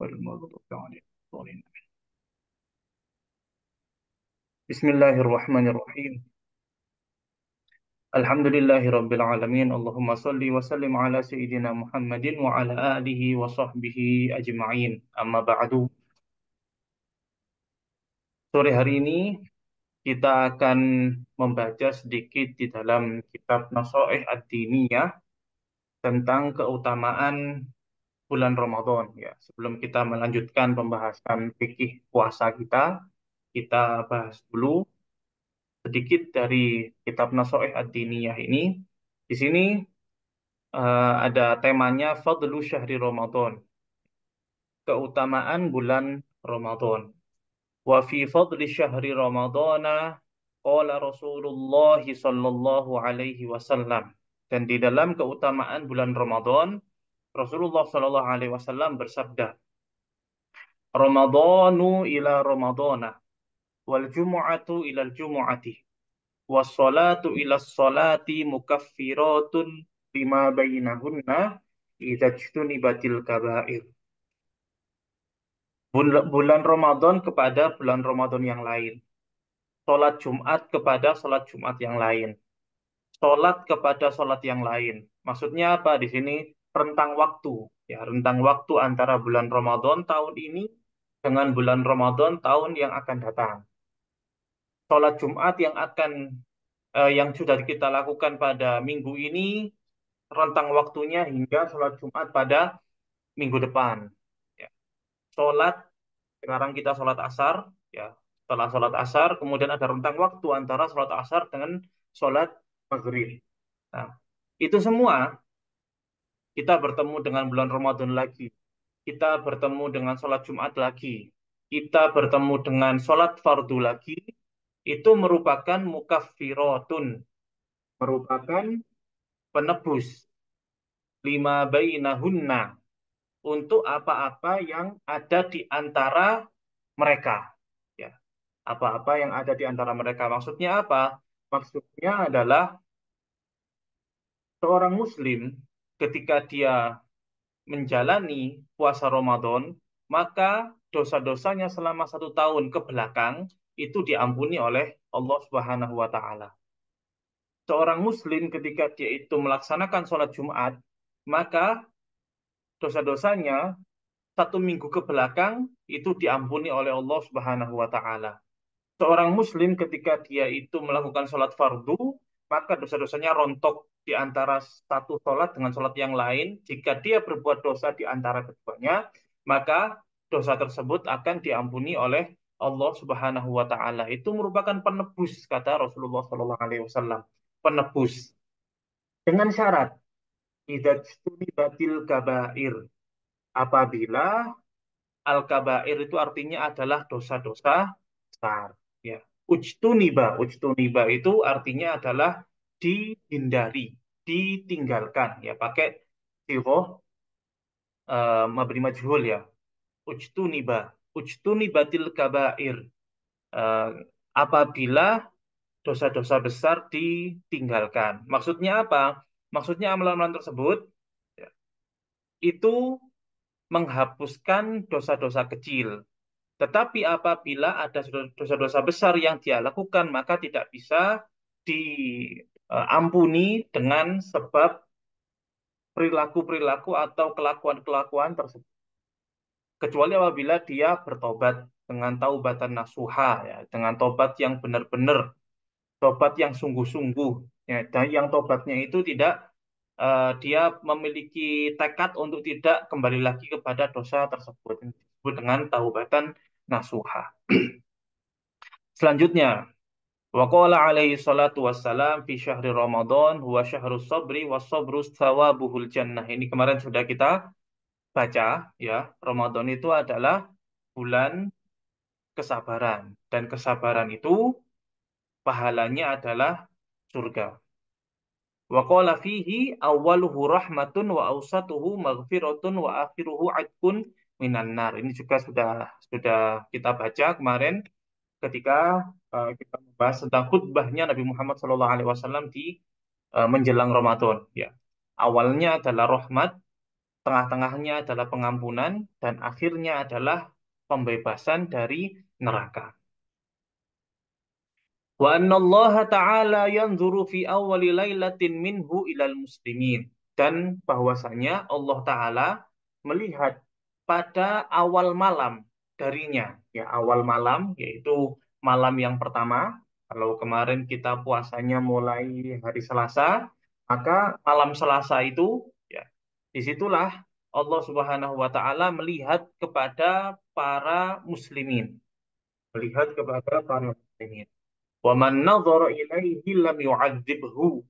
والمغضوب عليهم ولا الضالين. بسم الله الرحمن الرحيم. الحمد لله رب العالمين. اللهم صل وسلم على سيدنا محمد وعلى آله وصحبه أجمعين. أما بعد. Sore hari ini kita akan membaca sedikit di dalam kitab Nasoih Ad-Diniyah tentang keutamaan bulan Ramadan ya. Sebelum kita melanjutkan pembahasan fikih puasa kita bahas dulu sedikit dari kitab Nasoih Ad-Diniyah ini. Di sini ada temanya Fadlu Syahri Ramadan, keutamaan bulan Ramadan. Wa fi fadli syahri Ramadana qala Rasulullah sallallahu alaihi wasallam. Dan di dalam keutamaan bulan Ramadan, Rasulullah sallallahu alaihi wasallam bersabda, Ramadanu ila Ramadana wal jumu'atu ila al-jumu'ati wassalatu ila salati mukaffiratun lima bainahunna idza ijtunibatil kaba'ir. Bulan Ramadan kepada bulan Ramadan yang lain. Salat Jumat kepada salat Jumat yang lain. Salat kepada salat yang lain. Maksudnya apa di sini? Rentang waktu. Ya, rentang waktu antara bulan Ramadan tahun ini dengan bulan Ramadan tahun yang akan datang. Salat Jumat yang sudah kita lakukan pada minggu ini rentang waktunya hingga sholat Jumat pada minggu depan. Ya. Sholat, sekarang kita sholat asar, ya. Setelah sholat asar, kemudian ada rentang waktu antara sholat asar dengan sholat maghrib. Nah, itu semua kita bertemu dengan bulan Ramadan lagi. Kita bertemu dengan sholat Jumat lagi. Kita bertemu dengan sholat fardu lagi. Itu merupakan mukaffiratun, merupakan penebus lima bainahunna untuk apa-apa yang ada di antara mereka. Ya, apa-apa yang ada di antara mereka. Maksudnya apa? Maksudnya adalah seorang Muslim ketika dia menjalani puasa Ramadan, maka dosa-dosanya selama 1 tahun ke belakang itu diampuni oleh Allah Subhanahu wa Ta'ala. Seorang Muslim ketika dia itu melaksanakan sholat Jumat, maka dosa-dosanya 1 minggu ke belakang itu diampuni oleh Allah Subhanahu wa Ta'ala. Seorang Muslim ketika dia itu melakukan sholat fardu, maka dosa-dosanya rontok di antara satu sholat dengan sholat yang lain. Jika dia berbuat dosa di antara keduanya, maka dosa tersebut akan diampuni oleh Allah Subhanahu wa Ta'ala. Itu merupakan penebus, kata Rasulullah Sallallahu Alaihi Wasallam. Penebus dengan syarat idza batil kabair, apabila al-kabair itu artinya adalah dosa-dosa besar. Ya. Ujtuniba itu artinya adalah dihindari, ditinggalkan. Ya, pakai sigoh mabni majhul ya. Ujtuniba, ujtunibatil kabair. Eh, apabila dosa-dosa besar ditinggalkan. Maksudnya apa? Maksudnya amalan-amalan tersebut ya, itu menghapuskan dosa-dosa kecil. Tetapi apabila ada dosa-dosa besar yang dia lakukan, maka tidak bisa diampuni dengan sebab perilaku-perilaku atau kelakuan-kelakuan tersebut. Kecuali apabila dia bertobat dengan taubatan nasuha, ya, dengan tobat yang benar-benar, tobat yang sungguh-sungguh, ya, dan yang tobatnya itu tidak dia memiliki tekad untuk tidak kembali lagi kepada dosa tersebut, yang disebut dengan taubatan nasuha. Selanjutnya, waqala alaihi salatu wassalam fi syahri Ramadan huwa syahrus sabri was sabru thawabuhul jannah. Ini kemarin sudah kita baca ya. Ramadan itu adalah bulan kesabaran dan kesabaran itu pahalanya adalah surga. Waqala fihi awwaluhu rahmatun wa awsatuhu maghfiratun wa akhiruhu atqun minan nar. Ini juga sudah kita baca kemarin ketika kita membahas tentang khutbahnya Nabi Muhammad SAW di menjelang Ramadan. Ya, awalnya adalah rahmat, tengah-tengahnya adalah pengampunan, dan akhirnya adalah pembebasan dari neraka. Wa anna Allah Ta'ala yanzuru fi awwali lailatin minhu ilal muslimin. Dan bahwasanya Allah Ta'ala melihat pada awal malam darinya. Ya, awal malam yaitu malam yang pertama. Kalau kemarin kita puasanya mulai hari Selasa, maka malam Selasa itu, ya, disitulah Allah Subhanahu wa Ta'ala melihat kepada para muslimin. Melihat kepada para muslimin. Wa man nadhara ilaihi lam yu'adzibhu.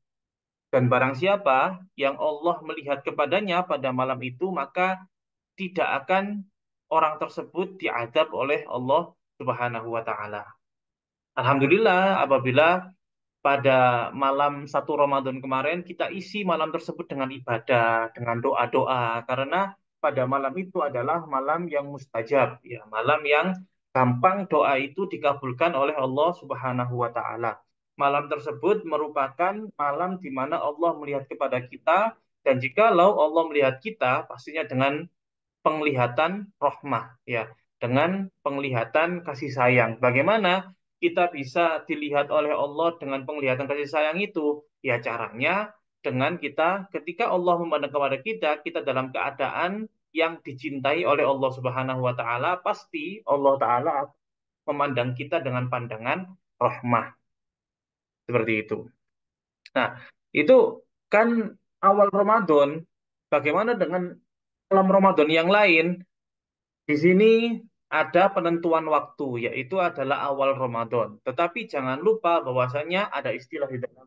Dan barang siapa yang Allah melihat kepadanya pada malam itu, maka tidak akan orang tersebut diazab oleh Allah Subhanahu wa taala. Alhamdulillah apabila pada malam 1 Ramadan kemarin kita isi malam tersebut dengan ibadah, dengan doa-doa karena pada malam itu adalah malam yang mustajab, ya, malam yang gampang doa itu dikabulkan oleh Allah Subhanahu wa taala. Malam tersebut merupakan malam di mana Allah melihat kepada kita dan jikalau Allah melihat kita pastinya dengan penglihatan rahmah, ya, dengan penglihatan kasih sayang. Bagaimana kita bisa dilihat oleh Allah dengan penglihatan kasih sayang itu? Ya, caranya dengan kita ketika Allah memandang kepada kita, kita dalam keadaan yang dicintai oleh Allah Subhanahu wa taala, pasti Allah taala memandang kita dengan pandangan rahmah, seperti itu. Nah, itu kan awal Ramadan. Bagaimana dengan malam Ramadan yang lain? Di sini ada penentuan waktu, yaitu adalah awal Ramadan. Tetapi jangan lupa bahwasanya ada istilah di dalam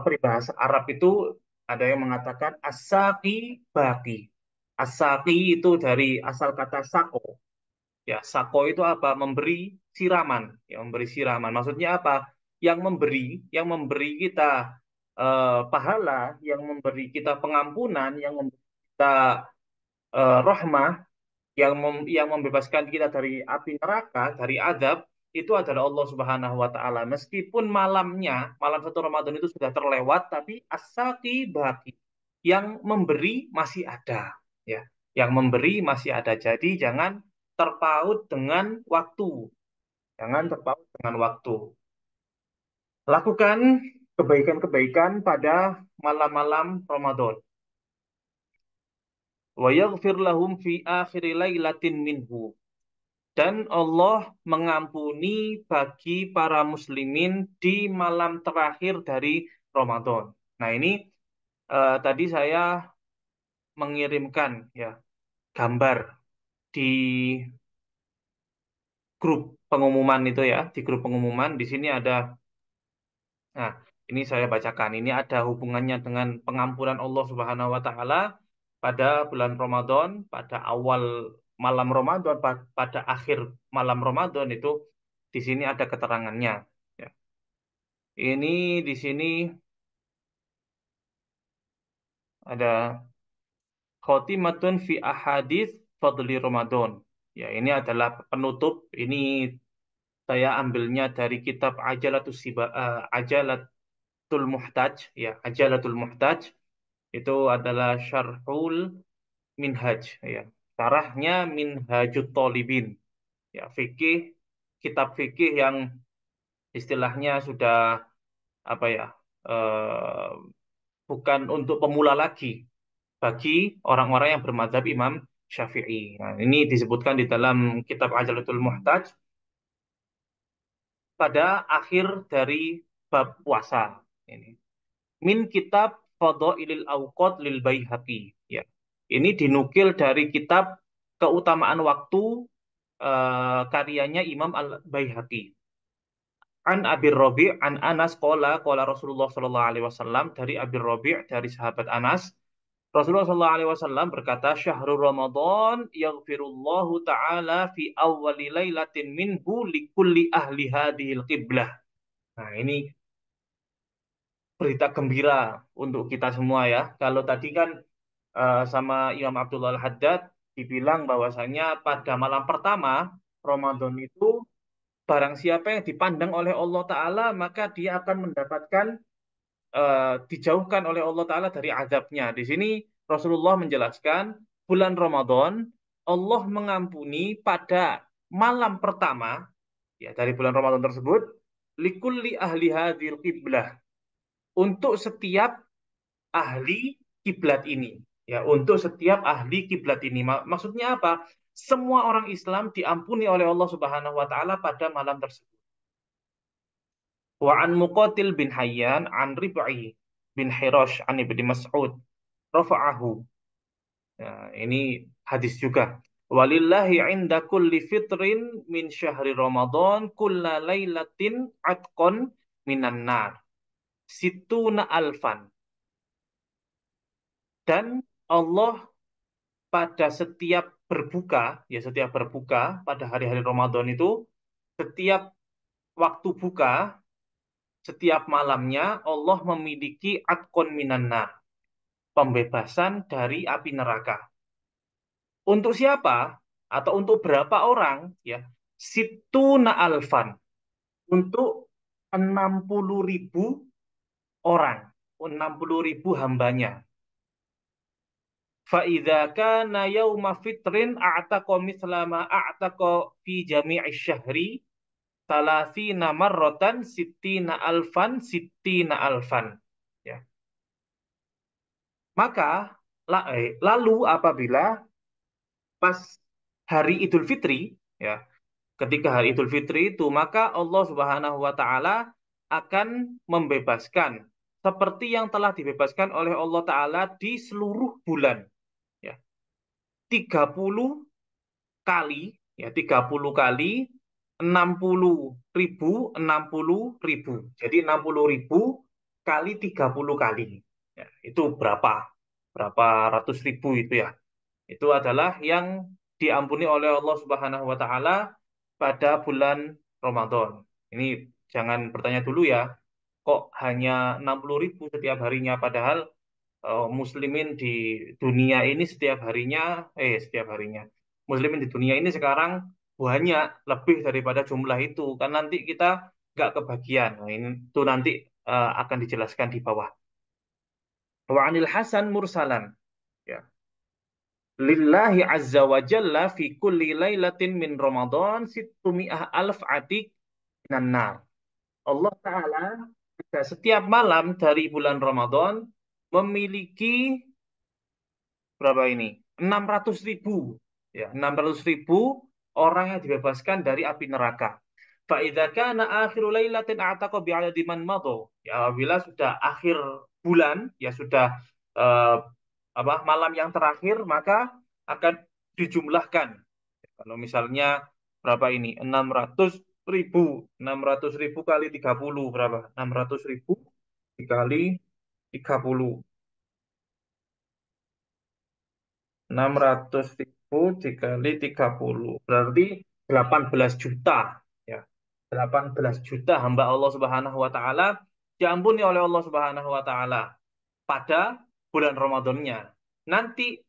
peribahasa Arab itu ada yang mengatakan asaki baki. Asaki itu dari asal kata sako. Ya, sako itu apa? Memberi siraman. Ya, memberi siraman. Maksudnya apa? Yang memberi kita pahala, yang memberi kita pengampunan, yang memberi kita rahmah, yang membebaskan kita dari api neraka, dari azab, itu adalah Allah Subhanahu wa taala. Meskipun malam 1 Ramadan itu sudah terlewat, tapi asaki baki. Yang memberi masih ada, ya. Yang memberi masih ada. Jadi jangan terpaut dengan waktu. Jangan terpaut dengan waktu. Lakukan kebaikan-kebaikan pada malam-malam Ramadan. Wa yaghfir lahum fi akhir lailatin minhu. Dan Allah mengampuni bagi para muslimin di malam terakhir dari Ramadan. Nah, ini tadi saya mengirimkan, ya, gambar di grup pengumuman itu, ya, di grup pengumuman di sini ada. Nah, ini saya bacakan. Ini ada hubungannya dengan pengampunan Allah Subhanahu wa taala pada bulan Ramadan, pada awal malam Ramadan, pada akhir malam Ramadan itu di sini ada keterangannya. Ya. Ini di sini ada khotimatun fi ahadits fadli Ramadan. Ya, ini adalah penutup. Ini saya ambilnya dari kitab Ajalatul Muhtaj, ya, Ajalatul Muhtaj. Itu adalah Syarhul Minhaj, ya. Syarahnya Minhajut Thalibin. Ya, kitab fikih yang istilahnya sudah apa ya? eh, Bukan untuk pemula lagi bagi orang-orang yang bermadzhab Imam Syafi'i. Nah, ini disebutkan di dalam kitab Ajalatul Muhtaj pada akhir dari bab puasa. Ini. Min kitab Fadailil Awqat lil Baihaqi. Ya. Ini dinukil dari kitab Keutamaan Waktu karyanya Imam Al-Baihaqi. An Abi Rabi' an Anas qala Rasulullah sallallahu alaihi wasallam, dari Abi Rabi' dari sahabat Anas, Rasulullah sallallahu alaihi wasallam berkata, "Syahrul Ramadan yaghfirullahu taala fi awwali lailatin minhu likulli ahli hadhil qiblah." Nah, ini berita gembira untuk kita semua, ya. Kalau tadi kan sama Imam Abdullah Al-Haddad dibilang bahwasanya pada malam pertama Ramadan itu barang siapa yang dipandang oleh Allah Ta'ala maka dia akan mendapatkan dijauhkan oleh Allah Ta'ala dari azabnya. Di sini Rasulullah menjelaskan bulan Ramadan Allah mengampuni pada malam pertama ya dari bulan Ramadan tersebut likulli ahli hadhil qiblah untuk setiap ahli kiblat ini. Ya, untuk setiap ahli kiblat ini. Maksudnya apa? Semua orang Islam diampuni oleh Allah Subhanahu wa taala pada malam tersebut. Wa an Muqatil bin Hayyan an Rib'i bin Hirash an Ibnu Mas'ud rafa'ahu. Ya, ini hadis juga. Walillahi inda kulli fitrin min syahri Ramadan kulla lailatin atqon minan nar. Situna alfan. Dan Allah pada setiap berbuka, ya setiap berbuka pada hari-hari Ramadan itu, setiap waktu buka, setiap malamnya Allah memiliki atkon minanna, pembebasan dari api neraka. Untuk siapa? Atau untuk berapa orang? Ya, situna alfan. Untuk 60.000 orang, 60.000 hambanya. فَإِذَا كَانَ يَوْمَ فِطْرٍ أَعْتَقَ مِثْلَ مَا أَعْتَقَ فِي جَمِيعِ الشَّهْرِ ثَلَاثِينَ مَرَّةً سِتِّينَ أَلْفًا سِتِّينَ أَلْفًا. Ya. Maka lalu apabila pas hari Idul Fitri, ya, ketika hari Idul Fitri itu maka Allah Subhanahu wa taala akan membebaskan seperti yang telah dibebaskan oleh Allah taala di seluruh bulan, ya. 30 kali, ya 30 kali 60.000. Jadi 60.000 kali 30 kali. Ya, itu berapa? Berapa ratus ribu itu ya. Itu adalah yang diampuni oleh Allah Subhanahu wa taala pada bulan Ramadan. Ini jangan bertanya dulu ya, kok hanya 60.000 setiap harinya padahal muslimin di dunia ini setiap harinya muslimin di dunia ini sekarang banyak lebih daripada jumlah itu kan nanti kita nggak kebagian. Nah, ini tuh nanti akan dijelaskan di bawah. Wa anil Hasan mursalan, ya, lillahi azza wa jalla fi kulli lailatin min Ramadan sittumi'ah alf atik minan nar. Allah Ta'ala pada setiap malam dari bulan Ramadan memiliki berapa ini? 600.000. Ya, 600.000 orang yang dibebaskan dari api neraka. Fa'idha kana akhiru laylatin a'taqa bi'adadi man madho. Ya, apabila sudah akhir bulan, ya sudah eh, malam yang terakhir, maka akan dijumlahkan. Kalau misalnya berapa ini? 600.000. 600.000 kali 30 berapa? 600.000 dikali 30. 600.000 dikali 30 berarti 18 juta, ya. 18 juta hamba Allah Subhanahu wa taala diampuni oleh Allah Subhanahu wa taala pada bulan Ramadannya. Nanti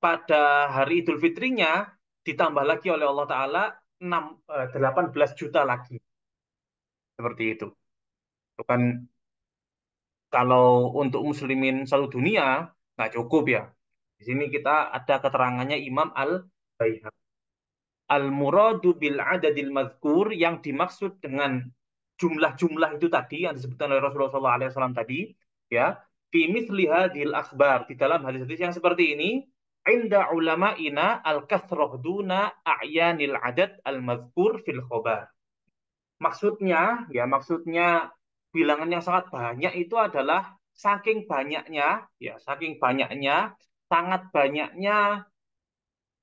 pada hari Idul Fitrinya ditambah lagi oleh Allah taala 18 juta lagi. Seperti itu. Itu kan kalau untuk muslimin satu dunia nggak cukup ya. Di sini kita ada keterangannya Imam Al-Baihaqi. Al-muradu bil adadil mazkur yang dimaksud dengan jumlah-jumlah itu tadi yang disebutkan oleh Rasulullah SAW tadi, ya, fi mithli hadhil akhbar di dalam hadis-hadis yang seperti ini, inda ulama'ina al-kathrah duna a'yanil adad al-mazkur fil khobar. Maksudnya bilangan yang sangat banyak itu adalah saking banyaknya, sangat banyaknya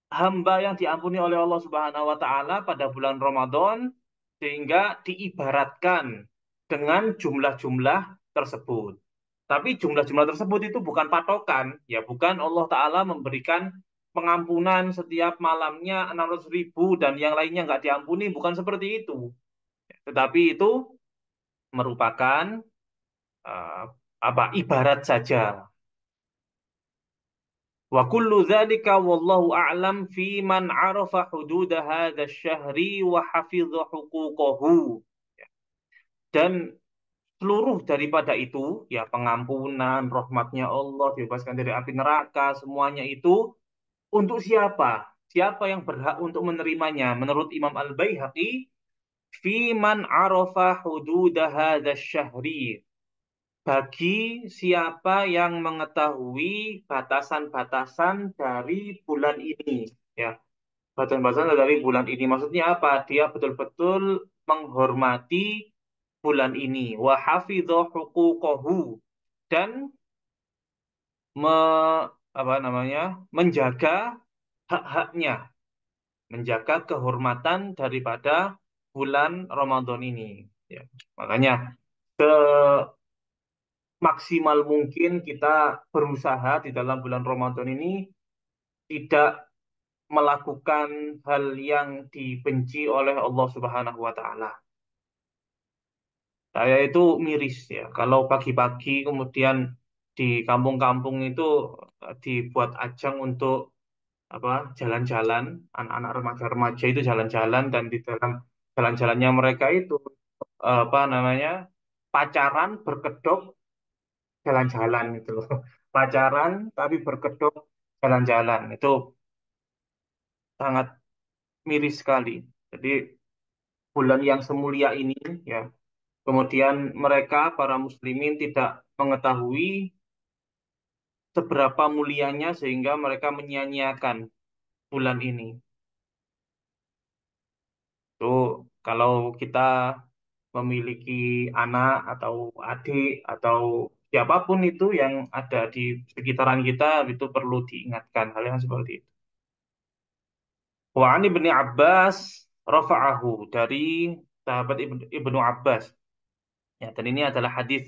hamba yang diampuni oleh Allah Subhanahu wa taala pada bulan Ramadan sehingga diibaratkan dengan jumlah-jumlah tersebut. Tapi jumlah-jumlah tersebut itu bukan patokan, ya bukan Allah taala memberikan pengampunan setiap malamnya 600.000 dan yang lainnya nggak diampuni, bukan seperti itu. Tetapi itu merupakan uh, ibarat saja. Wa kullu dzalika wallahu a'lam fi man 'arafa hudud hadzal syahri wa hafidha huquqahu. Dan seluruh daripada itu, ya pengampunan, rahmatnya Allah, dibebaskan dari api neraka, semuanya itu untuk siapa? Siapa yang berhak untuk menerimanya? Menurut Imam Al-Baihaqi, Fiman arafa hududa hadzal syahri. Bagi siapa yang mengetahui batasan-batasan dari bulan ini, ya. Batasan-batasan dari bulan ini maksudnya apa? Dia betul-betul menghormati bulan ini. Wa hafidha huquqahu dan me, apa namanya? Menjaga hak-haknya, menjaga kehormatan daripada bulan Ramadan ini. Ya. Makanya semaksimal mungkin kita berusaha di dalam bulan Ramadan ini tidak melakukan hal yang dibenci oleh Allah Subhanahu wa taala. Saya itu miris ya, kalau pagi-pagi kemudian di kampung-kampung itu dibuat ajang untuk apa jalan-jalan, anak-anak remaja-remaja itu jalan-jalan dan di dalam jalan-jalannya mereka itu apa namanya pacaran berkedok jalan-jalan gitu loh. Pacaran tapi berkedok jalan-jalan itu sangat miris sekali. Jadi bulan yang semulia ini ya, kemudian mereka para muslimin tidak mengetahui seberapa mulianya sehingga mereka menyia-nyiakan bulan ini. Itu kalau kita memiliki anak atau adik atau siapapun itu yang ada di sekitaran kita itu perlu diingatkan hal yang seperti itu. Wa an Ibnu Abbas rafa'ahu dari sahabat Ibnu Abbas. Ya, dan ini adalah hadis.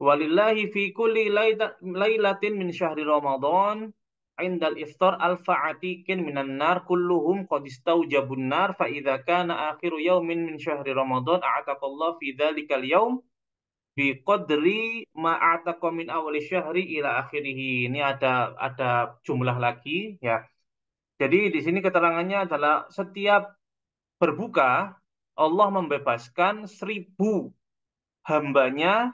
Walillahi fi kulli lailatin min syahri Ramadan indal iftar alfa atikin minan nar kulluhum qad istawjabun nar fa idza kana akhiru yaumin min syahri Ramadan a'taqallahu fi dzalikal yaum bi qadri ma a'taqa min awali syahri ila akhirih. Ini ada jumlah lagi ya. Jadi di sini keterangannya adalah setiap berbuka Allah membebaskan 1.000 hambanya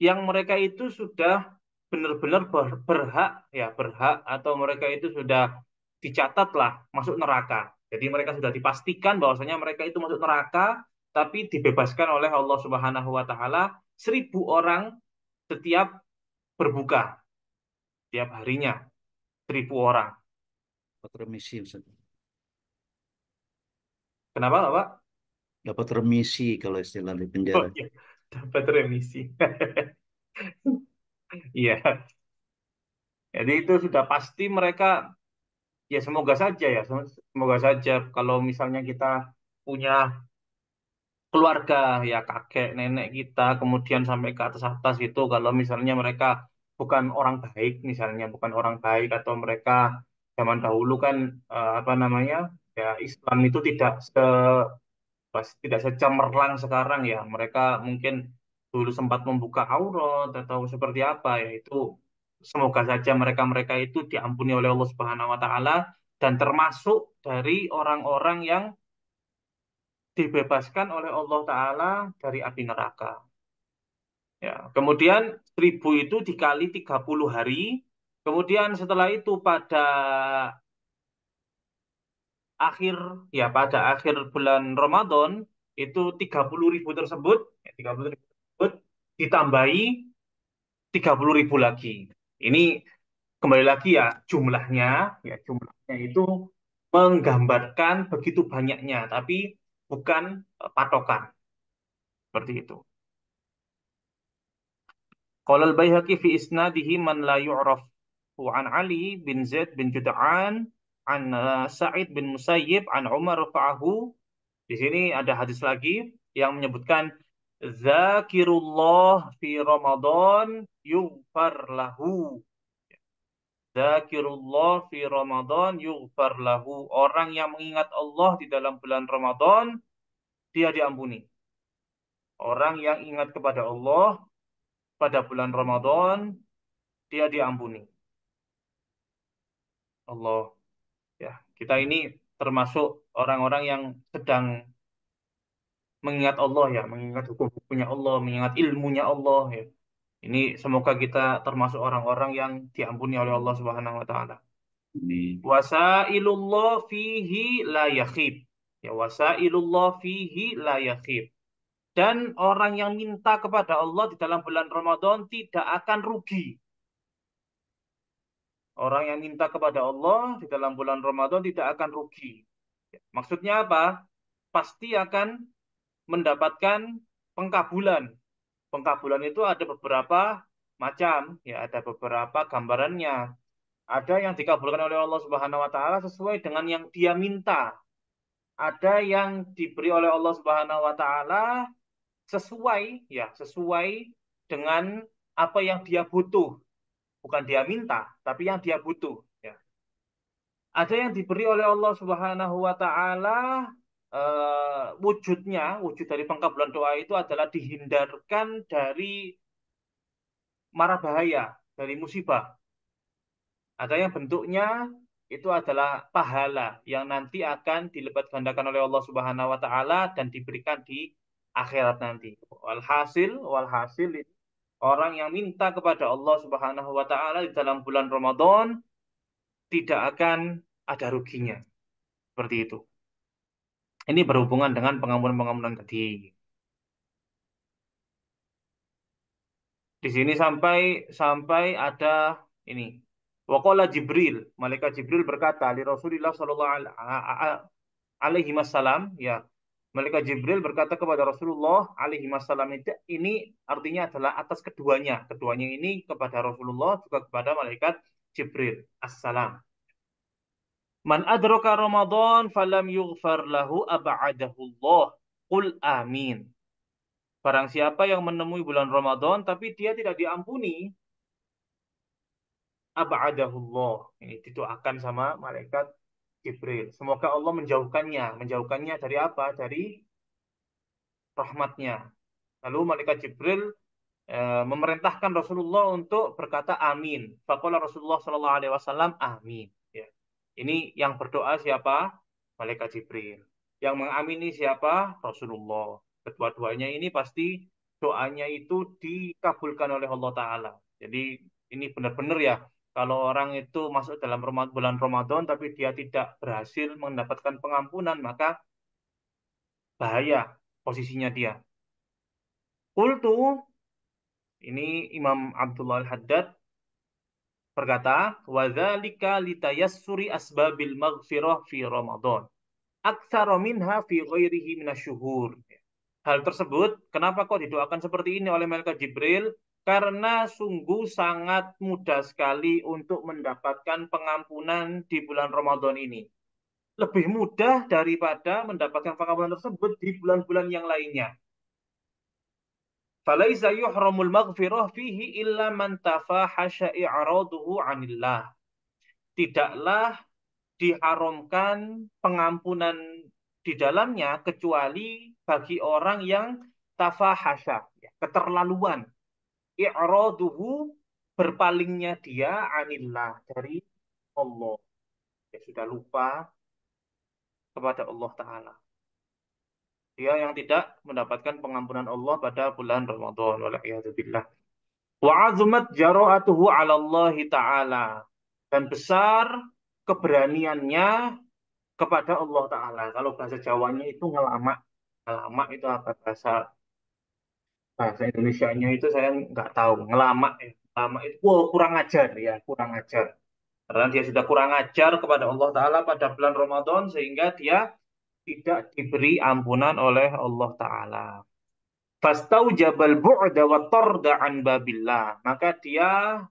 yang mereka itu sudah benar-benar berhak ya berhak atau mereka itu sudah dicatatlah masuk neraka. Jadi mereka sudah dipastikan bahwasanya mereka itu masuk neraka tapi dibebaskan oleh Allah Subhanahu wa taala 1.000 orang setiap berbuka tiap harinya 1.000 orang. Dapat remisi, Ustaz. Kenapa Pak? Dapat remisi kalau istilah di Oh penjara. iya, dapat remisi. Iya, jadi itu sudah pasti mereka ya semoga saja ya semoga saja kalau misalnya kita punya keluarga ya kakek nenek kita kemudian sampai ke atas atas itu kalau misalnya mereka bukan orang baik misalnya bukan orang baik atau mereka zaman dahulu kan apa namanya ya Islam itu tidak secemerlang sekarang ya mereka mungkin dulu sempat membuka aurat atau seperti apa ya itu semoga saja mereka-mereka itu diampuni oleh Allah Subhanahu wa taala dan termasuk dari orang-orang yang dibebaskan oleh Allah Ta'ala dari api neraka. Ya, kemudian 1.000 itu dikali 30 hari. Kemudian setelah itu pada akhir bulan Ramadan itu 30.000 tersebut, ya, 30.000 tersebut ditambahi 30.000 lagi. Ini kembali lagi ya jumlahnya itu menggambarkan begitu banyaknya, tapi bukan patokan seperti itu. Qala al-Baihaqi fi isnadihi man la yu'raf an Ali bin Zaid bin Jud'an an Sa'id bin Musayyib an Umar rafa'ahu. Di sini ada hadis lagi yang menyebutkan Zakirullah fi Ramadan yughfar lahu. Zakirullah fi Ramadan yughfar lahu. Orang yang mengingat Allah di dalam bulan Ramadan, dia diampuni. Orang yang ingat kepada Allah pada bulan Ramadan, dia diampuni. Allah ya kita ini termasuk orang-orang yang sedang mengingat Allah ya, mengingat hukum-hukumnya Allah, mengingat ilmunya Allah ya. Ini semoga kita termasuk orang-orang yang diampuni oleh Allah Subhanahu wa taala. Amin. Wasailullah fihi la yakhib. Ya, wasailullah fihi la yakhib. Dan orang yang minta kepada Allah di dalam bulan Ramadan tidak akan rugi. Orang yang minta kepada Allah di dalam bulan Ramadan tidak akan rugi. Maksudnya apa? Pasti akan mendapatkan pengkabulan. Pengkabulan itu ada beberapa macam, ya ada beberapa gambarannya. Ada yang dikabulkan oleh Allah Subhanahu wa taala sesuai dengan yang dia minta. Ada yang diberi oleh Allah Subhanahu wa taala sesuai ya, sesuai dengan apa yang dia butuh. Bukan dia minta, tapi yang dia butuh, ya. Ada yang diberi oleh Allah Subhanahu wa taala wujudnya, wujud dari pengkabulan doa itu adalah dihindarkan dari mara bahaya, dari musibah. Ada yang bentuknya itu adalah pahala yang nanti akan dilipat gandakan oleh Allah Subhanahu wa taala dan diberikan di akhirat nanti. Walhasil orang yang minta kepada Allah Subhanahu wa taala di dalam bulan Ramadan tidak akan ada ruginya. Seperti itu. Ini berhubungan dengan pengampunan-pengampunan tadi. Di sini sampai sampai ada ini. Waqala Jibril, malaikat Jibril berkata li Rasulillah sallallahu alaihi wasallam, ya. Malaikat Jibril berkata kepada Rasulullah alaihi wasallam, ini artinya adalah atas keduanya. Keduanya ini kepada Rasulullah juga kepada malaikat Jibril. Assalam. Man adraka Ramadan falam yughfar lahu ab'adahu Allah. Qul amin. Barang siapa yang menemui bulan Ramadan tapi dia tidak diampuni, ab'adahullah. Ini didoakan sama malaikat Jibril. Semoga Allah menjauhkannya. Menjauhkannya dari apa? Dari rahmatnya. Lalu malaikat Jibril memerintahkan Rasulullah untuk berkata amin. Faqala Rasulullah sallallahu alaihi wasallam amin. Ya. Ini yang berdoa siapa? Malaikat Jibril. Yang mengamini siapa? Rasulullah. Kedua-duanya ini pasti doanya itu dikabulkan oleh Allah Ta'ala. Jadi ini benar-benar ya. Kalau orang itu masuk dalam bulan Ramadan tapi dia tidak berhasil mendapatkan pengampunan, maka bahaya posisinya dia. Qultu, ini Imam Abdullah Al-Haddad berkata, "Wadzalika litayassuri asbabil maghfirah fi Ramadan. Aktsara minha fi ghairihi minasyuhur." Hal tersebut, kenapa kok didoakan seperti ini oleh malaikat Jibril? Karena sungguh sangat mudah sekali untuk mendapatkan pengampunan di bulan Ramadan ini. Lebih mudah daripada mendapatkan pengampunan tersebut di bulan-bulan yang lainnya. Falaisa yuhramul maghfirah fihi illa man tafahasha i'raduhu 'anillah. Tidaklah diharamkan pengampunan di dalamnya kecuali bagi orang yang tafahasha, ya, keterlaluan. I'raduhu, berpalingnya dia anillah, dari Allah. Ya, sudah lupa kepada Allah Ta'ala. Dia yang tidak mendapatkan pengampunan Allah pada bulan Ramadan. Wala'iyadzubillah. Wa'azumat jara'atuhu 'ala Allah Ta'ala. Dan besar keberaniannya kepada Allah Ta'ala. Kalau bahasa Jawanya itu ngelamak. Ngelamak itu apa bahasa bahasa Indonesianya itu saya nggak tahu. Ngelamak ya. Ngelamak itu kurang ajar ya, kurang ajar. Karena dia sudah kurang ajar kepada Allah Ta'ala pada bulan Ramadan sehingga dia tidak diberi ampunan oleh Allah Ta'ala. Fastau jabal bu'da wa tarda an babillah. Maka dia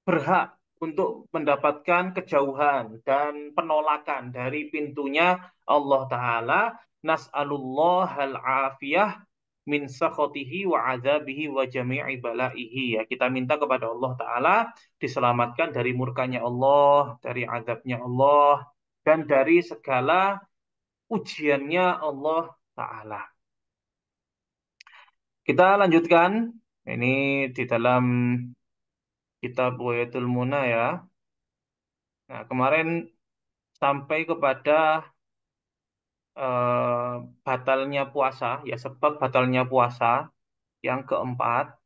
berhak untuk mendapatkan kejauhan dan penolakan dari pintunya Allah Ta'ala. Nas'alullah al-afiyah min sakhotihi wa azabihi wa jami'i balaihi. Ya, kita minta kepada Allah Ta'ala diselamatkan dari murkanya Allah, dari azabnya Allah, dan dari segala ujiannya Allah Ta'ala. Kita lanjutkan. Ini di dalam kitab Wayatul Muna ya. Nah, kemarin sampai kepada eh, batalnya puasa, ya sebab batalnya puasa. Yang keempat,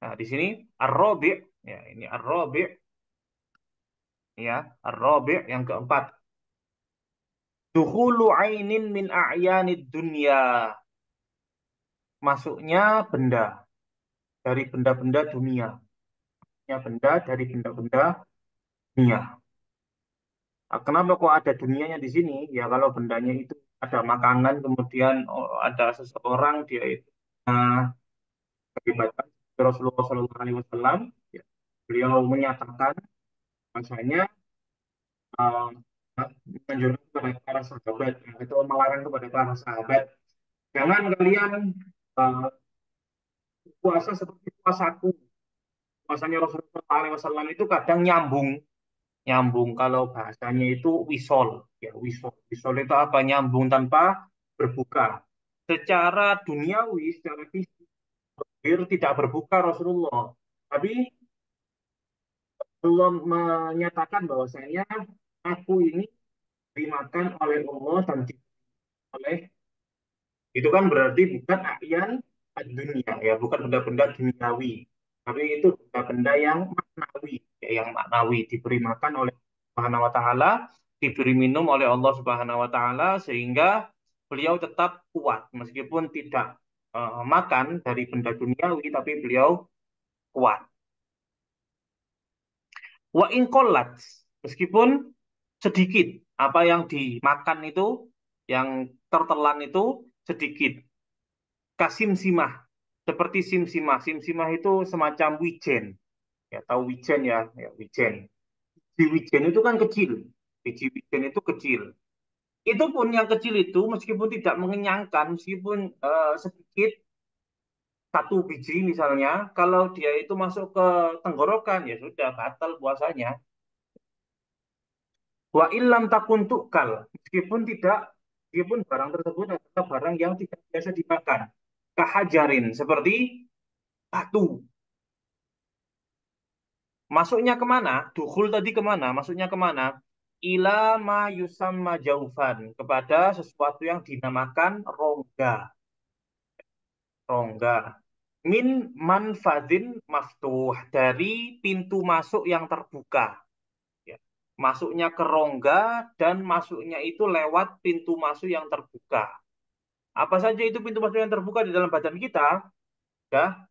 nah di sini ar-rabi', ya ini ar-rabi', ya ar-rabi' yang keempat, dukhulu ainin min a'yanid dunya, masuknya benda dari benda-benda dunia, ya benda dari benda-benda dunia. Nah, kenapa kok ada dunianya di sini? Ya kalau bendanya itu ada makanan, kemudian ada seseorang dia itu keterlibatan Rasulullah Shallallahu Alaihi Wasallam, ya, beliau menyatakan bahwasanya uh, menganjurkan kepada para sahabat atau melarang kepada para sahabat, jangan kalian uh, puasa seperti puasaku. Puasanya Rasulullah SAW itu kadang nyambung, nyambung kalau bahasanya itu wisol, ya wisol. Wisol itu apa? Nyambung tanpa berbuka. Secara duniawi, secara fisik tidak berbuka Rasulullah, tapi belum menyatakan bahwasanya aku ini dimakan oleh Allah dan oleh itu kan berarti bukan ayan dunia ya, bukan benda-benda duniawi, tapi itu benda-benda yang maknawi, ya, yang maknawi diberi makan oleh Allah Subhanahu wa taala, diberi minum oleh Allah Subhanahu wa taala sehingga beliau tetap kuat meskipun tidak makan dari benda duniawi tapi beliau kuat. Wa in qallat, meskipun sedikit apa yang dimakan itu, yang tertelan itu sedikit. Kasimsimah, seperti simsimah. Simsimah itu semacam wijen. Ya, tahu wijen ya, ya wijen. Biji wijen itu kan kecil. Biji wijen itu kecil. Itu pun yang kecil itu meskipun tidak mengenyangkan, meskipun sedikit satu biji misalnya, kalau dia itu masuk ke tenggorokan ya sudah batal puasanya. Wa illam takun tukal, meskipun barang tersebut adalah barang yang tidak biasa dimakan. Kahajarin, seperti batu. Masuknya kemana? Dukhul tadi kemana? Masuknya kemana? Ila ma yusamma jaufan. Kepada sesuatu yang dinamakan rongga. Rongga. Min manfadin maftuh. Dari pintu masuk yang terbuka. Ya. Masuknya ke rongga dan masuknya itu lewat pintu masuk yang terbuka. Apa saja itu pintu masuk yang terbuka di dalam badan kita? Ya,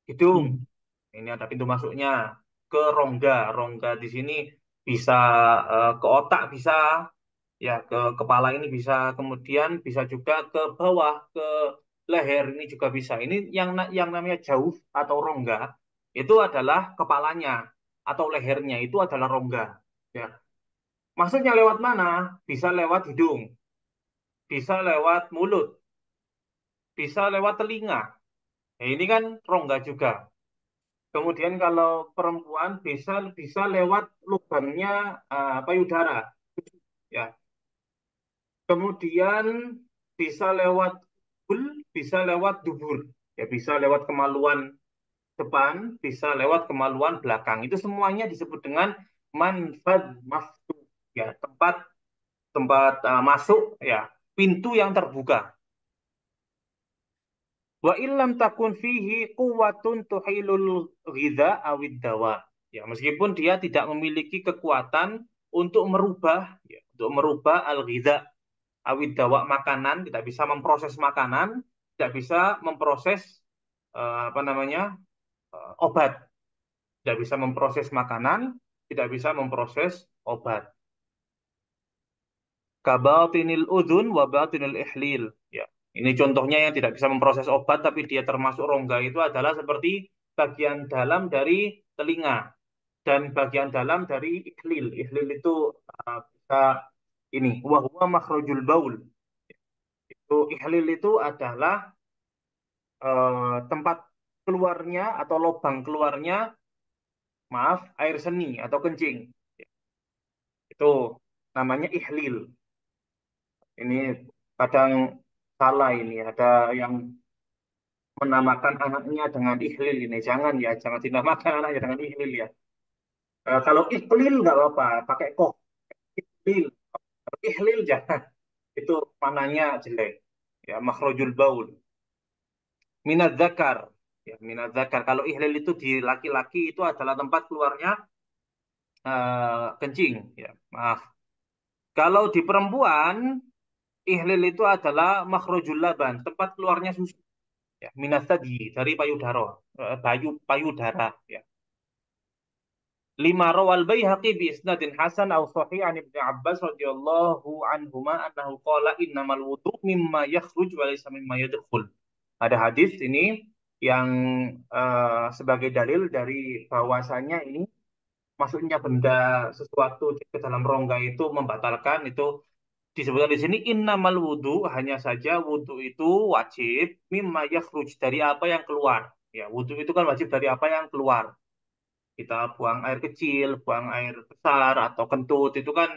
hidung. Hmm. Ini ada pintu masuknya ke rongga. Rongga di sini bisa ke otak, bisa ya ke kepala ini bisa, kemudian bisa juga ke bawah, ke leher ini juga bisa. Ini yang namanya jauh atau rongga itu adalah kepalanya atau lehernya itu adalah rongga. Ya. Maksudnya lewat mana? Bisa lewat hidung, bisa lewat mulut, bisa lewat telinga. Nah, ini kan rongga juga. Kemudian kalau perempuan bisa bisa lewat lubangnya payudara, ya. Kemudian bisa lewat bul, bisa lewat dubur, ya bisa lewat kemaluan depan, bisa lewat kemaluan belakang. Itu semuanya disebut dengan manfad maftuh, ya tempat tempat masuk, ya pintu yang terbuka. Wa illam takun fihi quwwatun tuhilul ghidha awid dawa. Ya, meskipun dia tidak memiliki kekuatan untuk merubah, ya, untuk merubah al-ghidha awid dawa, makanan, tidak bisa memproses makanan, tidak bisa memproses apa namanya? Obat, tidak bisa memproses makanan, tidak bisa memproses obat. Kabatinil udhun wa batinil ihlil. Ya. Ini contohnya yang tidak bisa memproses obat tapi dia termasuk rongga itu adalah seperti bagian dalam dari telinga dan bagian dalam dari ihlil. Ihlil itu bisa ini wa huwa makhrajul baul. Itu ihlil itu adalah tempat keluarnya atau lubang keluarnya, maaf, air seni atau kencing. Itu namanya ihlil. Ini kadang salah ini. Ada yang menamakan anaknya dengan Ihlil ini. Jangan ya, jangan dinamakan anaknya dengan Ihlil ya. Kalau Ihlil nggak apa-apa, pakai koh. Ihlil, ihlil jangan. Itu mananya jelek. Ya, makhrajul baul. Minaz zakar. Ya, minaz zakar. Kalau ihlil itu di laki-laki itu adalah tempat keluarnya kencing. Ya, maaf. Kalau di perempuan, ihlil itu adalah makhrajul laban, tempat keluarnya susu. Ya, minaz tadi dari payudara, payudara. Ya. Lima rawal Baihaqi bi isnadin hasan aw sahih an Ibnu Abbas radhiyallahu anhuma annahu qala innamal wudu mimma yakhruj wa laysa mimma yadkhul. Ada hadis ini yang sebagai dalil dari bahwasanya ini masuknya benda sesuatu ke dalam rongga itu membatalkan itu disebutkan di sini innamal wudu hanya saja wudu itu wajib mimma yakhruj dari apa yang keluar. Ya, wudu itu kan wajib dari apa yang keluar. Kita buang air kecil, buang air besar atau kentut itu kan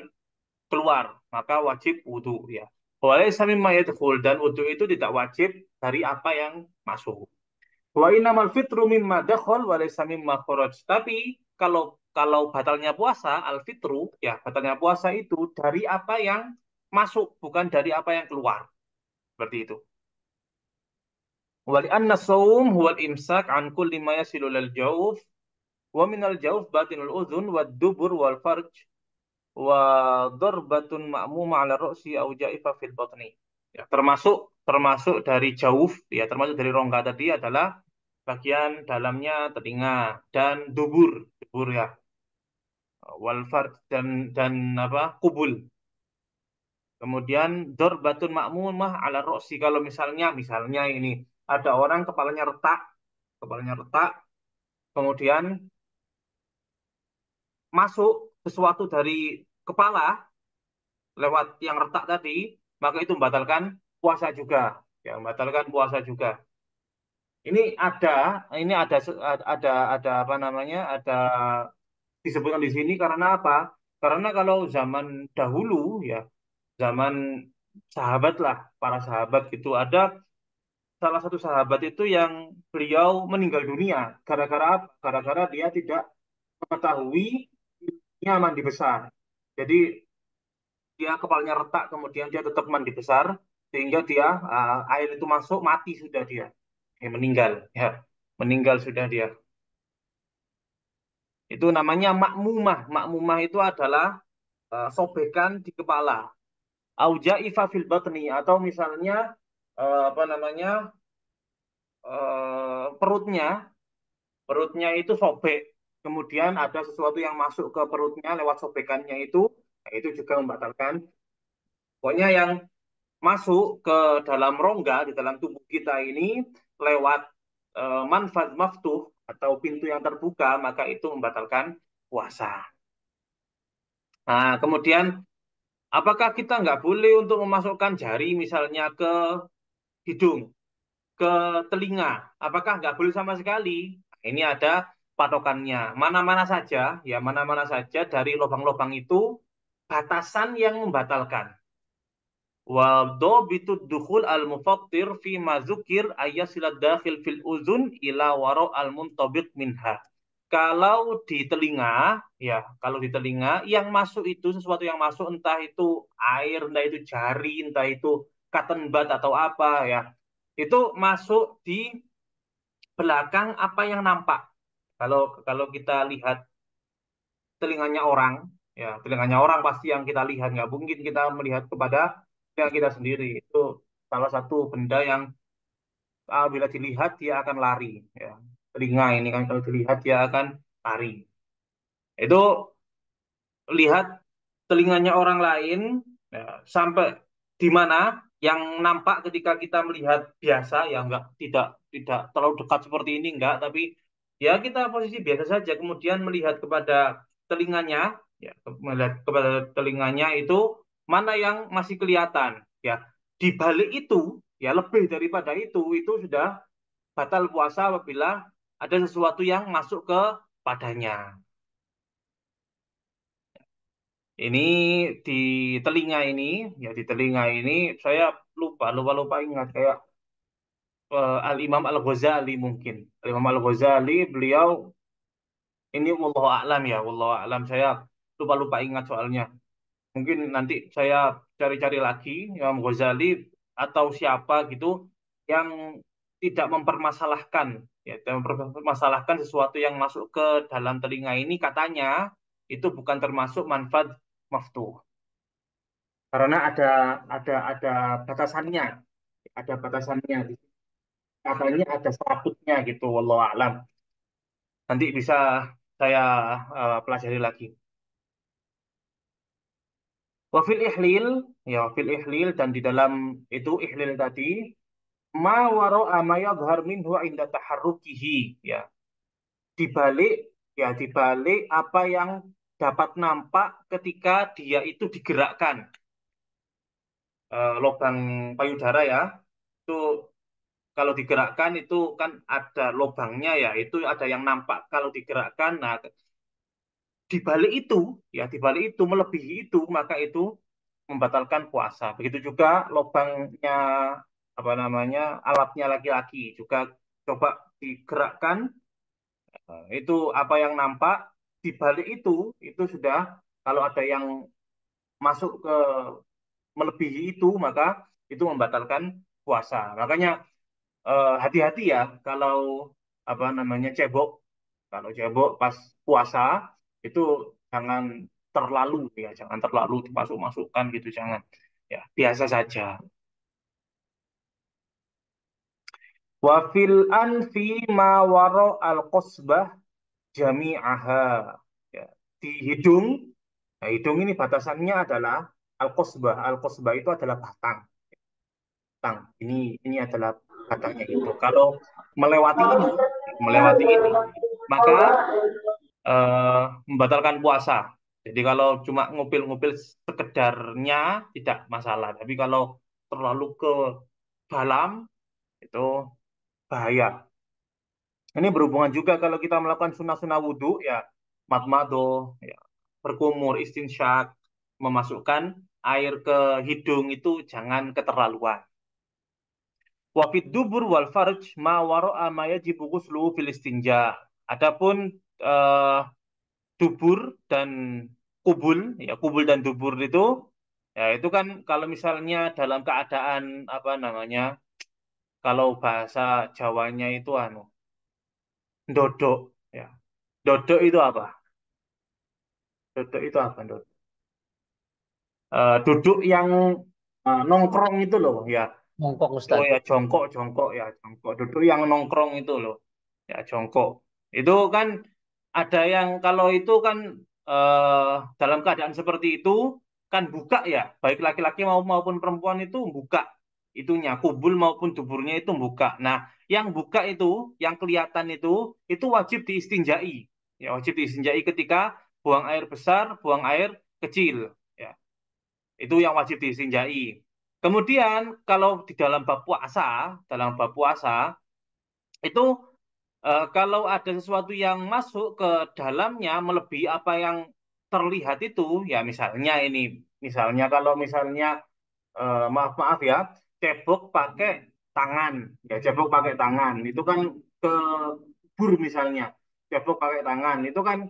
keluar, maka wajib wudhu ya. Walaysa mimma yadkhul dan wudhu itu tidak wajib dari apa yang masuk. Wa innamal fitru mimma dakhal walaysa mimma kharaj. Tapi kalau batalnya puasa, al fitru ya batalnya puasa itu dari apa yang masuk, bukan dari apa yang keluar. Seperti itu. Wa li anna shaum huwa al imsak an kulli ma yasilu lil jawf wa min al jawf batinul udhun wad dubur wal farj wa darbatun ma'muma 'ala ra'si au ja'ifa fil batni. Ya, termasuk termasuk dari jauf ya, termasuk dari rongga tadi adalah bagian dalamnya telinga dan dubur, dubur ya, wal farj dan apa? Kubul. Kemudian darbatun ma'mumah 'ala ra'si kalau misalnya ini ada orang kepalanya retak, kemudian masuk sesuatu dari kepala lewat yang retak tadi, maka itu membatalkan puasa juga. Ya, membatalkan puasa juga. Ini ada apa namanya? Ada disebutkan di sini karena apa? Karena kalau zaman dahulu ya, zaman sahabat lah, para sahabat gitu ada salah satu sahabat itu yang beliau meninggal dunia gara-gara apa? Gara-gara dia tidak mengetahui dia mandi besar. Jadi dia kepalanya retak kemudian dia tetap mandi besar sehingga dia air itu masuk mati sudah dia meninggal ya meninggal sudah dia itu namanya makmumah itu adalah sobekan di kepala auja fil batni atau misalnya apa namanya perutnya perutnya itu sobek kemudian ada sesuatu yang masuk ke perutnya lewat sobekannya itu nah, itu juga membatalkan pokoknya yang masuk ke dalam rongga di dalam tubuh kita ini lewat manfaz maftuh atau pintu yang terbuka maka itu membatalkan puasa. Nah, kemudian apakah kita nggak boleh untuk memasukkan jari misalnya ke hidung, ke telinga? Apakah nggak boleh sama sekali? Nah, ini ada patokannya. Mana-mana saja, ya mana-mana saja dari lubang-lubang itu batasan yang membatalkan. Wa dhabitu dukhul al-mufattir fi ma dzukir ayyasilad dakhil fil uzun ila wara al-muntabiq minha. Kalau di telinga, ya, kalau di telinga yang masuk itu sesuatu yang masuk entah itu air, entah itu jari, entah itu cotton bud atau apa ya. Itu masuk di belakang apa yang nampak. Kalau kalau kita lihat telinganya orang, ya, telinganya orang pasti yang kita lihat nggak mungkin kita melihat kepada telinga kita sendiri. Itu salah satu benda yang bila dilihat dia akan lari ya telinga ini kan kalau dilihat dia akan lari itu lihat telinganya orang lain ya, sampai di mana yang nampak ketika kita melihat biasa ya enggak tidak tidak terlalu dekat seperti ini enggak tapi ya kita posisi biasa saja kemudian melihat kepada telinganya ya melihat kepada telinganya itu mana yang masih kelihatan ya di balik itu ya lebih daripada itu sudah batal puasa apabila ada sesuatu yang masuk ke padanya. Ini di telinga ini, ya di telinga ini saya lupa ingat kayak Al-Imam Al-Ghazali mungkin. Al-Imam Al-Ghazali beliau ini wallahu a'lam ya, wallahu a'lam saya lupa ingat soalnya. Mungkin nanti saya cari-cari lagi Imam Ghazali atau siapa gitu yang tidak mempermasalahkan, ya, tidak mempermasalahkan sesuatu yang masuk ke dalam telinga ini katanya itu bukan termasuk manfaat maftuh karena ada batasannya, ada batasannya, katanya ada serabutnya gitu, wallahu alam. Nanti bisa saya pelajari lagi. Wafil ihlil, ya wafil ihlil dan di dalam itu ihlil tadi ma wara'a ma yadhhar minhu inda taharrukihi, ya dibalik, ya dibalik apa yang dapat nampak ketika dia itu digerakkan. Lubang payudara ya itu kalau digerakkan itu kan ada lubangnya, ya itu ada yang nampak kalau digerakkan. Nah, dibalik itu, ya dibalik itu melebihi itu maka itu membatalkan puasa. Begitu juga lubangnya apa namanya alatnya laki-laki juga coba digerakkan. Itu apa yang nampak di balik itu sudah kalau ada yang masuk ke melebihi itu maka itu membatalkan puasa. Makanya hati-hati ya kalau apa namanya cebok. Kalau cebok pas puasa itu jangan terlalu, ya, jangan terlalu dimasuk-masukkan gitu, jangan. Ya, biasa saja. Wa fil anfi ma waro al qasbah jami'aha. Ya, di hidung, nah, hidung ini batasannya adalah al-qasbah. Al-qasbah itu adalah batang. Batang. Ini adalah batangnya itu. Kalau melewati ini, maka membatalkan puasa. Jadi kalau cuma ngupil-ngupil sekedarnya tidak masalah. Tapi kalau terlalu ke dalam itu bahaya. Ini berhubungan juga kalau kita melakukan sunnah-sunnah wudhu, ya madmado, ya, berkumur, istinsyak, memasukkan air ke hidung itu jangan keterlaluan. Wafid dubur wal farj ma waro'a ma yajibu ghusluhu fil istinja. Adapun eh, dubur dan kubul, ya kubul dan dubur itu, ya itu kan kalau misalnya dalam keadaan apa namanya, kalau bahasa Jawanya itu anu, dodok, ya. Dodok itu apa? Duduk itu apa, Dut? Duduk yang nongkrong itu loh, ya. Mongkok Oh Ustadz. ya, jongkok, jongkok ya, jongkok. Duduk yang nongkrong itu loh, ya jongkok. Itu kan ada yang kalau itu kan dalam keadaan seperti itu kan buka ya, baik laki-laki maupun perempuan itu buka itunya, kubul maupun duburnya itu buka. Nah, yang buka itu, yang kelihatan itu wajib diistinjai. Ya, wajib diistinjai ketika buang air besar, buang air kecil. Ya, itu yang wajib diistinjai. Kemudian kalau di dalam bab puasa itu kalau ada sesuatu yang masuk ke dalamnya melebihi apa yang terlihat itu, ya misalnya kalau misalnya maaf maaf ya, cebok pakai tangan, ya cebok pakai tangan, itu kan ke bur misalnya, cebok pakai tangan, itu kan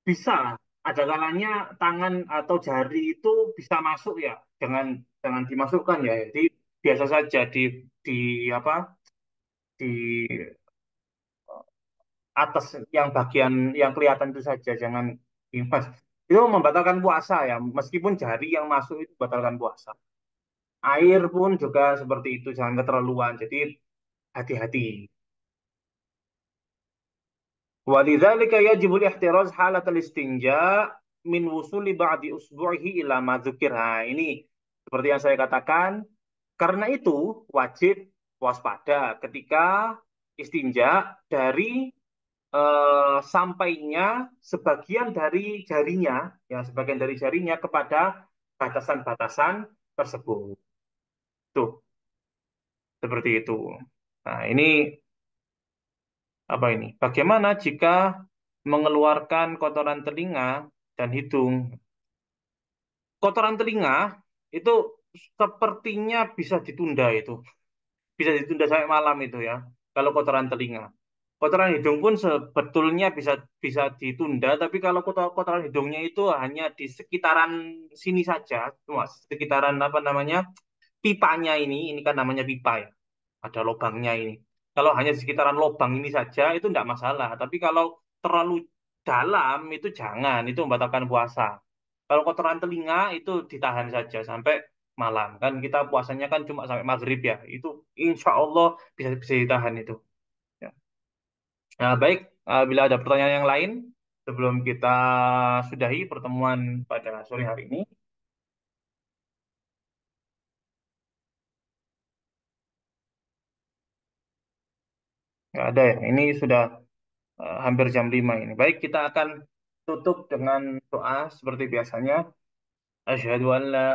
bisa ada kalanya tangan atau jari itu bisa masuk ya, jangan jangan dimasukkan ya. Jadi biasa saja di apa di atas yang bagian yang kelihatan itu saja, jangan dimas. Itu membatalkan puasa ya, meskipun jari yang masuk itu membatalkan puasa. Air pun juga seperti itu, jangan keterlaluan. Jadi hati-hati. Walidzalika yajibul ihtiraz halatal istinja min wusuli ba'di usbu'ihi ila ma dzukir. Nah, ini seperti yang saya katakan, karena itu wajib waspada ketika istinja dari sampainya sebagian dari jarinya, ya sebagian dari jarinya kepada batasan-batasan tersebut. Tuh, seperti itu. Nah, ini apa ini? Bagaimana jika mengeluarkan kotoran telinga dan hidung? Kotoran telinga itu sepertinya bisa ditunda itu. Bisa ditunda sampai malam itu ya. Kalau kotoran telinga. Kotoran hidung pun sebetulnya bisa bisa ditunda, tapi kalau kotoran hidungnya itu hanya di sekitaran sini saja, cuma sekitaran apa namanya pipanya ini kan namanya pipa ya, ada lubangnya ini. Kalau hanya di sekitaran lubang ini saja itu tidak masalah, tapi kalau terlalu dalam itu jangan, itu membatalkan puasa. Kalau kotoran telinga itu ditahan saja sampai malam, kan kita puasanya kan cuma sampai maghrib ya, itu insya Allah bisa bisa ditahan itu. Ya. Nah, baik, bila ada pertanyaan yang lain sebelum kita sudahi pertemuan pada sore hari ini, nggak ada ya. Ini sudah hampir jam 5 ini. Baik, kita akan tutup dengan doa seperti biasanya. أشهد أن لا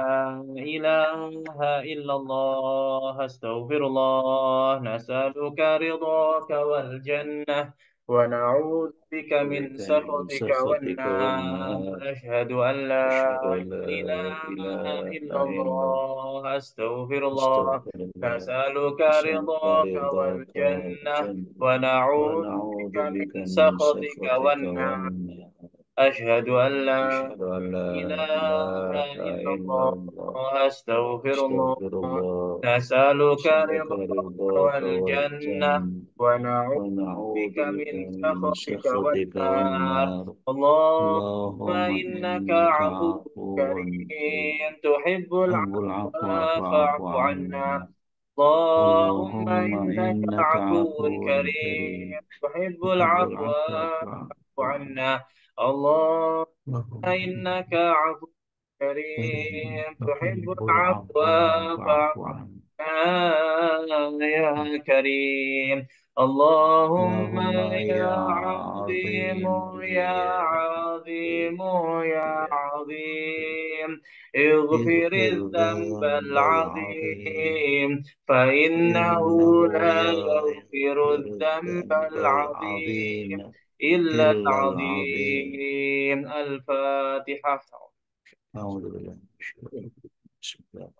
إله إلا الله أستغفر الله نسألك رضاك والجنة ونعوذ بك من بك من سخطك سخطك والنار والنار. أشهد أن لا أشهد أن لا إله إله إلا إلا الله. الله أستغفر الله أستغفر الله. نسألك أسألك رضاك رضاك والجنة والجنة ونعوذ بك ونعوذ من بك من سخطك سخطك والنار والنار. أشهد أن لا أشهد أن لا إله إله إلا إلا الله الله. أستغفر الله أستغفر الله. نسألك أسألك رضاك رضاك والجنة والجنة ونعوذ بك ونعوذ بك من من سخطك سخطك والنار والنار. اللهم اللهم إنك إنك عفو عفو كريم كريم تحب تحب العفو العفو فاعف فاعف عنا عنا. اللهم اللهم إنك إنك عفو عفو كريم كريم تحب تحب العفو العفو فاعف فاعف عنا. عنا اللهم اللهم إنك عفو كريم كريم تحب تحب العفو العفو فاعف فاعف عنا. عنا يا كريم اللهم اللهم يا يا عظيم عظيم يا يا عظيم عظيم يا يا عظيم عظيم اغفر اغفر الذنب ذنب العظيم العظيم فإنه إنه لا لا يغفر يغفر الذنب الذنب العظيم العظيم إلا إلا العظيم. العظيم الفاتحة. أعوذ بالله من الشيطان الرجيم. بسم الله.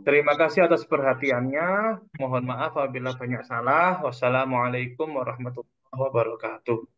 Terima kasih atas perhatiannya. Mohon maaf apabila banyak salah. Wassalamualaikum warahmatullahi wabarakatuh.